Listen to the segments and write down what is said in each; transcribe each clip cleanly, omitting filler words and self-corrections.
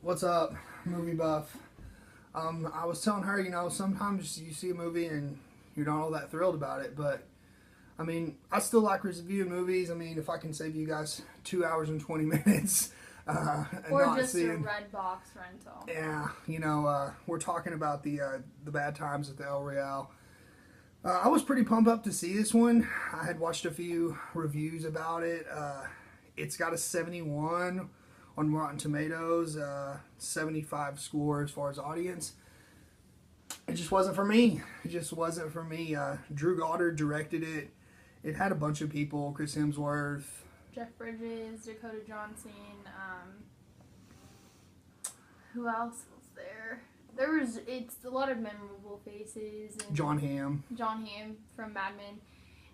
What's up, movie buff? I was telling her, sometimes you see a movie and you're not all that thrilled about it, but I mean, I still like reviewing movies. I mean, if I can save you guys 2 hours and 20 minutes, and or not just seeing, a red box rental. Yeah, we're talking about the bad times at the El Royale. I was pretty pumped up to see this one. I had watched a few reviews about it. It's got a 71 on Rotten Tomatoes, 75 score as far as audience. It just wasn't for me. It just wasn't for me. Drew Goddard directed it. It had a bunch of people: Chris Hemsworth, Jeff Bridges, Dakota Johnson. Who else was there? It's a lot of memorable faces. And John Hamm. John Hamm from Mad Men.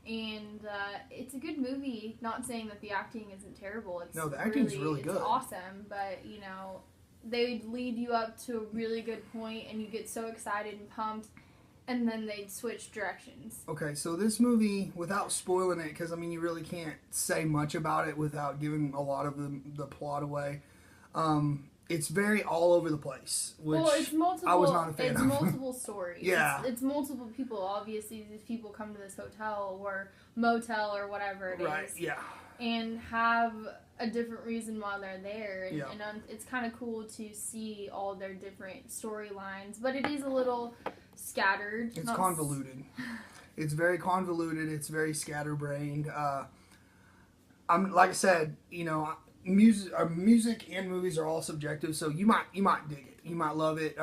And it's a good movie. Not saying that the acting isn't terrible. No, the acting's really good. It's awesome, but they lead you up to a really good point, and you get so excited and pumped, and then they'd switch directions. Okay, so this movie, without spoiling it, because I mean you really can't say much about it without giving a lot of the plot away. It's very all over the place, which it's multiple, I was not a fan of. It's multiple stories. Yeah. It's multiple people. Obviously, these people come to this hotel or motel or whatever it is. Right, yeah. And have a different reason why they're there. And, Yeah. and it's kind of cool to see all their different storylines. But it is a little scattered. It's convoluted. It's very convoluted. It's very scatterbrained. I'm like I said, music and movies are all subjective, so you might dig it, you might love it.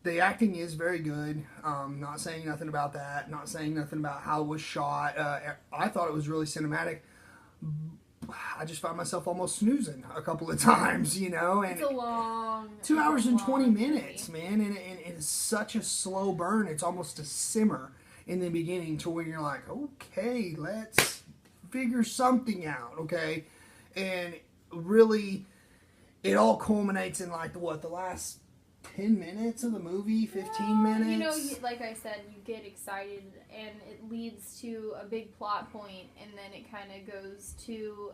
The acting is very good. Not saying nothing about that. Not saying nothing about how it was shot. I thought it was really cinematic. I just found myself almost snoozing a couple of times, and it's a long 2 hours and 20 movie. minutes, man, and it's such a slow burn. It's almost a simmer in the beginning to where you're like, okay, let's figure something out, okay? And really, it all culminates in the last 10 minutes of the movie, 15 minutes. Like I said, you get excited and it leads to a big plot point, and then it kind of goes to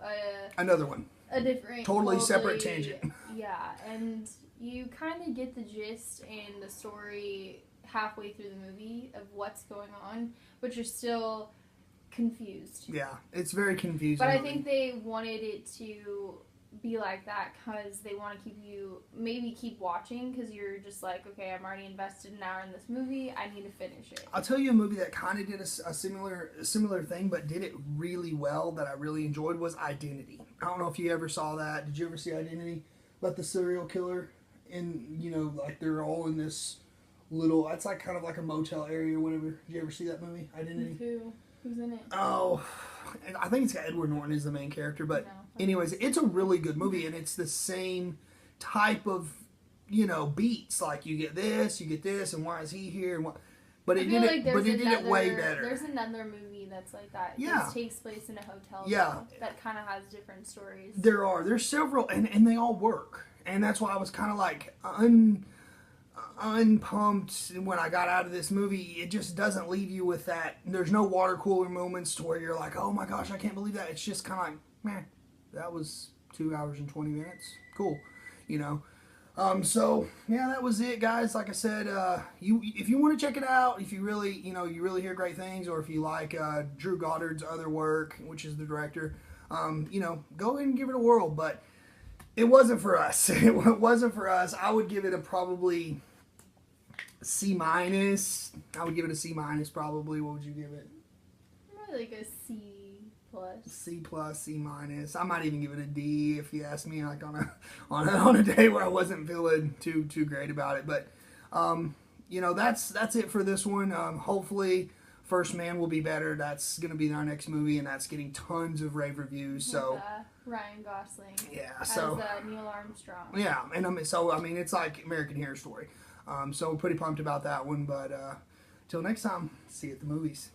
another one. A different... Totally separate tangent. Yeah, and you kind of get the gist and the story halfway through the movie of what's going on, but you're still confused. Yeah, it's very confusing. But I think they wanted it to be like that because they want to keep watching, because you're just like, okay, I'm already invested an hour in this movie, I need to finish it. I'll tell you a movie that kind of did a similar thing, but did it really well, that I really enjoyed, was Identity. I don't know if you ever saw that. Did you ever see Identity? About the serial killer, and they're all in this little, it's like kind of like a motel area or whatever. Did you ever see that movie, Identity? Who's in it? Oh, I think it's got Edward Norton as the main character, but anyways, it's a really good movie, and it's the same type of, beats. Like, you get this, and why is he here, and what? But it did it way better. There's another movie that's like that. Yeah. It takes place in a hotel. Yeah. That kind of has different stories. There's several, and they all work, and that's why I was kind of like unpumped when I got out of this movie. It just doesn't leave you with that. There's no water cooler moments to where you're like, oh my gosh, I can't believe that. It's just kind of like, man, that was 2 hours and 20 minutes. Cool, So yeah, that was it, guys. Like I said, if you want to check it out, if you really, you really hear great things, or if you like Drew Goddard's other work, which is the director, go ahead and give it a whirl. But it wasn't for us. It wasn't for us. I would give it a probably C-. I would give it a C- probably. What would you give it? Probably like a C+. C+, C-. I might even give it a D if you ask me, like on a day where I wasn't feeling too great about it. But that's it for this one. Hopefully, First Man will be better. That's going to be our next movie, and that's getting tons of rave reviews. So Ryan Gosling. Yeah. As Neil Armstrong. Yeah, and it's like American Horror Story. So we're pretty pumped about that one. But till next time, see you at the movies.